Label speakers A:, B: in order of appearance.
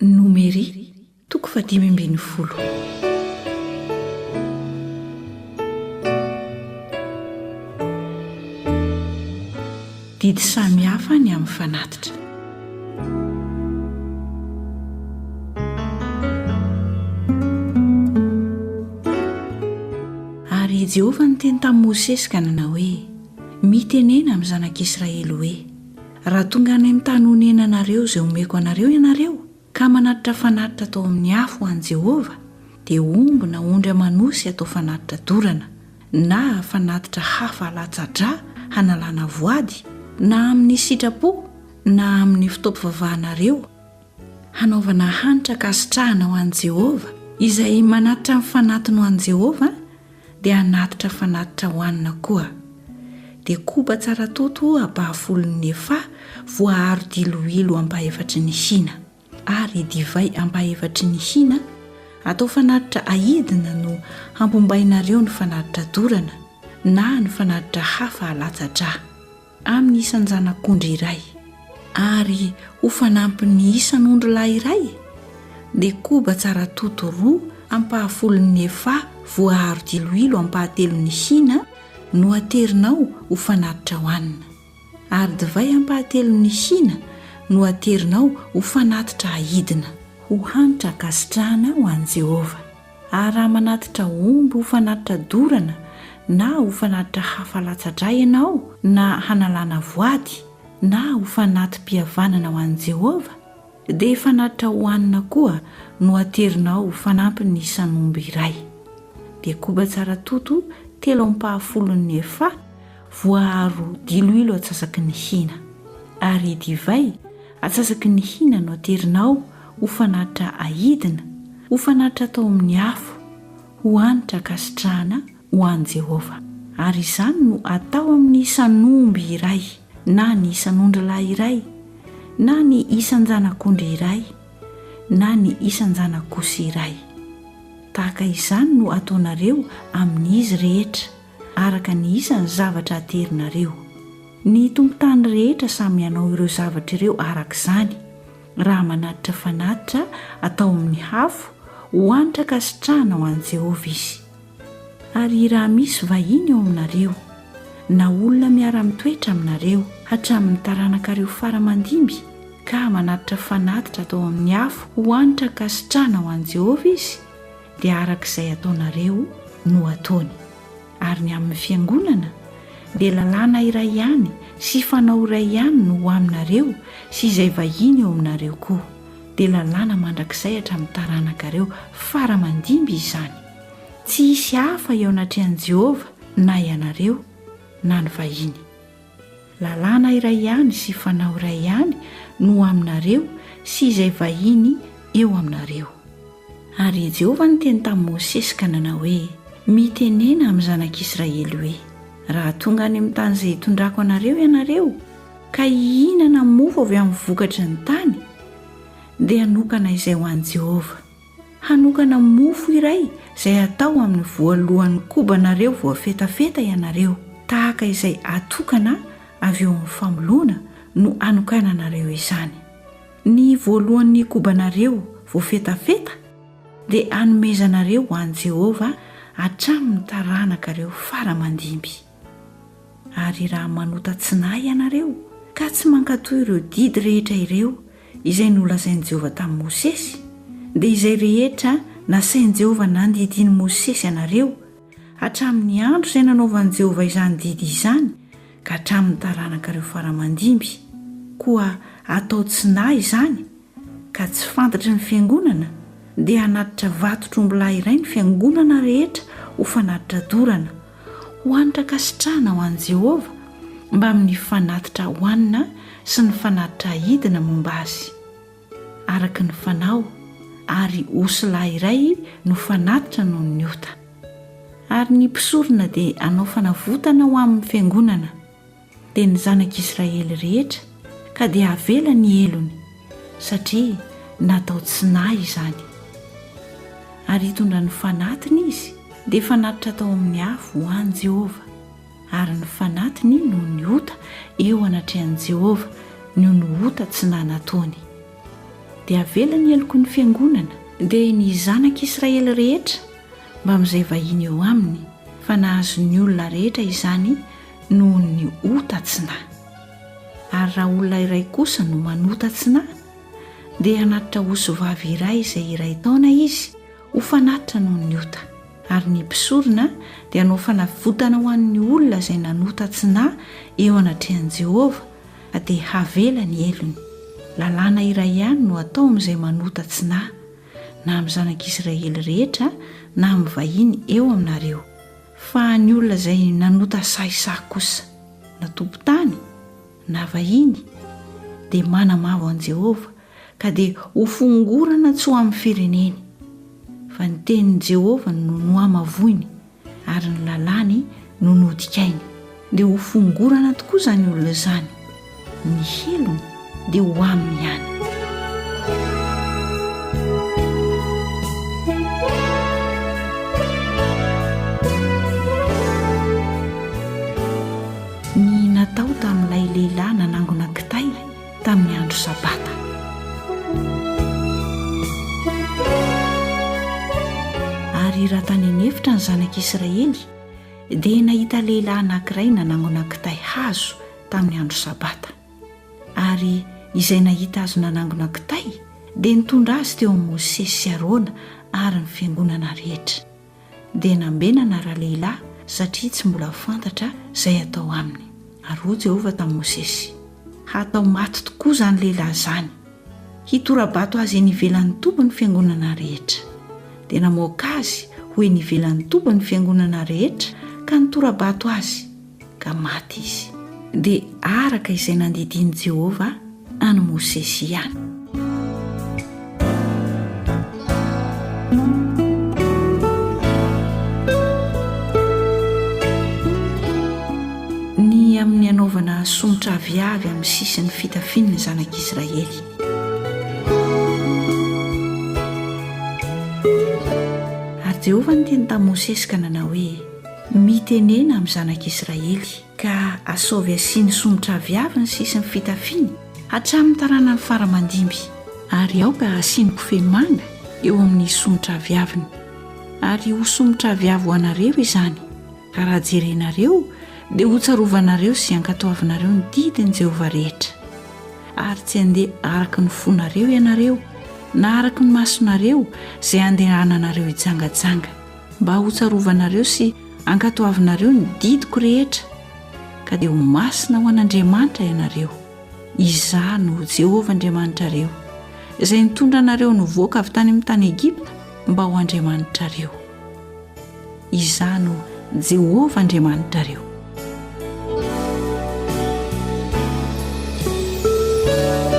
A: Nomery toko 5:10. Didy samy hafa ny amin'ny fanatitra. Ary Jehovah niteny tamin'i Mosesy ka nanao hoe: Mitenena amin'ny Zanak'Isiraely hoe: raha tonga any amin'ny tany honenanareo izay omeko anareo ianareo, ka manatitra fanatitra atao amin'ny hafa ho an'i Jehovah, dia omby na ondry aman'osy atao fanatitra dorana, na fanatitra hafa alatsa-drà hanalana voady, na amin'ny sitrapo, na amin'ny fotoam-pivavahanareo, hanaovana hanitra kasitrahana ho an'i Jehovah, izay manatitra amin'ny fanatiny ho an'i Jehovah, dia hanatitra fanatitra hohanina koa. Dia koba tsara toto ampahafolon'ny efa voaharo diloilo ampaha-efatry ny hina, ary divay ampaha-efatry ny hina atao fanatitra ahidina no hampombainareo ny fanatitra dorana na ny fanatitra hafa alatsa-drà amin'ny isan-janak'ondry iray, ary ho fanampin'ny isan-ondrilahy iray. Dia koba tsara toto roa ampahafolon'ny efa voaharo diloilo ampahatelon'ny hina no aterinao ho fanatitra hohanina, ary divay ampahatelon'ny hina no aterinao ho fanatitra ahidina, ho hanitra kasitrahana ho an'i Jehovah. Ary raha manatitra omby ho fanatitra dorana na ho fanatitra hafa alatsa-drà ianao, na hanalana voady, na ho fanatim-pihavanana ho an'i Jehovah, dia fanatitra hohanina koa no aterinao ho fanampin'ny isan'omby iray. Dia koba tsara toto 7/10 efa voaharo diloilo atsasaky ny hina, ary divay atsasaky ny hina no aterinao ho fanatitra ahidina, ho fanatitra atao amin'ny afo, ho hanitra kasitrahana ho an'i Jehovah. Ary izany no atao amin'ny isan'omby iray, na ny isan-ondrilahy iray, na ny isan-janak'ondry iray, na ny isan-janak'osy iray. Tahaka izany no ataonareo amin'izy rehetra, araka ny isan'ny zavatra aterinareo. Ny tompon-tany rehetra samy hanao ireo zavatra ireo araka izany. Raha manatitra fanatitra atao amin'ny hafo, ho hanitra kasitrahana ho an'i Jehovah izy. Ary raha misy vahiny eo aminareo, na olona miara-mitoetra aminareo hatramin'ny taranak'areo faramandimby, ka manatitra fanatitra atao amin'ny hafo, ho hanitra kasitrahana ho an'i Jehovah izy, dia arak'izay ataonareo no ataony. Ary ny amin'ny fiangonana dia lalàna iray ihany sy fanao iray ihany no ho aminareo sy izay vahiny eo aminareo koa, dia lalàna mandrakizay hatramin'ny taranak'areo faramandimby izany. Tsy hisy hafa eo anatrehan'i Jehovah na ianareo na ny vahiny. Lalàna iray ihany sy fanao iray ihany no ho aminareo sy izay vahiny eo aminareo. Ary Jehovah niteny tamin'i Mosesy ka nanao hoe: Mitenena amin'ny Zanak'Isiraely hoe: raha tonga any amin'ny tany izay hitondrako anareo ianareo, ka hihinana mofo avy amin'ny vokatry ny tany, dia hanokana izay ho an'i Jehovah. Hanokana mofo iray izay atao amin'ny voalohan'ny kobanareo voafetafeta ianareo, tahaka izay atokana avy eo amin'ny famolona no anokananareo izany. Ny voalohan'ny kobanareo voafetafeta dia hanomezanareo ho an'i Jehovah hatramin'ny taranak'areo faramandimby. Ary raha manota-tsinahy ianareo ka tsy mankatoy ireo didy rehetra ireo izay nolazain'i Jehovah tamin'i Mosesy, dia izay rehetra nasain'i Jehovah nandidian'i Mosesy ianareo hatramin'ny andro izay nanaovan'i Jehovah izany didy izany ka hatramin'ny taranak'areo faramandimby, koa atao tsinahy izany ka tsy fantatry ny fiangonana, dia hanatitra vato-trombilahy iray ny fiangonana rehetra ho fanatitra dorana, ho hanitra kasitrahana ho an'i Jehovah, mba amin'ny fanatitra hohanina sy ny fanatitra ahidina momba azy. Araka ny fanao, ary osilahy iray no fanatitra noho ny ota. Ary ny mpisorona dia hanao fanavotana ho amin'ny fiangonana, dia ny Zanak'Isiraely rehetra ka dia avela ny elony, satria natao tsinahy izany. Ary hitondra ny fanatiny izy, dia fanatitra atao amin'ny afo ho an'i Jehovah, ary ny fanatiny noho ny ota eo anatrehan'i Jehovah noho ny ota tsy nanataony. dia avela ny eloko ny fiangonana dia ny zanak'Israely rehetra mba amin'izay vahiny eo aminy fa nahazo ny olona rehetra izany noho ny otatsinahy. Ary raha olona iray kosa no manotatsinahy dia hanatitra osovavy iray izay iray taona izy ho fanatitra noho ny ota. Ary ny mpisorona dia hanao fanavotana ho an'ny olona izay nanotatsinahy eo anatrehan'i Jehovah dia havela ny elony. Lalàna iray ihany no atao amin'izay manotatsinahy na amin'ny zanak'Israely rehetra na amin'ny vahiny eo aminareo. Fa ny olona izay nanota sahisahy kosa na tompon-tany na vahiny dia manamavo an Jehovah ka dia ho fongorana tsy ho amin'ny fireneny. Fa ny tenin'i Jehovah no noamavoiny ary ny lalàny no nodikainy dia ho fongorana tokoa izany olona izany. Ny helony dia ho aminy ihany. Ny natao tamin'ilay lehilahy nanangona kitay tamin'ny andro sabata. Ary raha tany anefitra ny zanak'Israely dia nahita lehilahy anankiray nanangona kitay hazo tamin'ny andro sabata. Ary izay nahita azo nanangona kitay dia nitondra azy teo amin'ny Mosesy sy Arona ary ny fiangonana rehetra. Dia nambenana raha lehilahy satria tsy mbola fantatra izay atao aminy. Ary hoy Jehovah tamin'i Mosesy, hatao maty tokoa izany lehilahy izany, hitorabato azy eny ivelan'ny tompony fiangonana rehetra. Dia namoaka azy hoe nivelan'ny tompony fiangonana rehetra ka nitorabato azy ka maty izy. Dia araka izay nandidian'i Jehovah any Mosesy ihany. Ny amin'ny anaovana somotra viavy amin'ny sisin'ny fitafian'ny zanak'Israely. Ary Jehovah niteny tamin'i Mosesy ka nanao hoe mitenena amin'ny zanak'Israely ka asaovy asiany somotra viavy ny sisin'ny fitafiany hatramin'ny taranany faramandimby. Ary ao ka asiany kofehy manga eo amin'ny somotra viaviny. Ary ho somotra viavy ho anareo izany. Ka raha jerenareo dia ho tsarovanareo sy ankatoavinareo ny didiny Jehovah rehetra. Ary tsy handeha araka ny fonareo ianareo na araka ny masonareo izay andehananareo ijangajanga, mba ho tsarovanareo sy ankatoavinareo ny didiko rehetra ka dia ho masina ho an'Andriamanitra ianareo. Izaho no Jehovah Andriamanitrareo izay nitondra anareo nivoaka avy tany amin'ny tany Egipta mba ho Andriamanitrareo. Izaho no Jehovah Andriamanitrareo.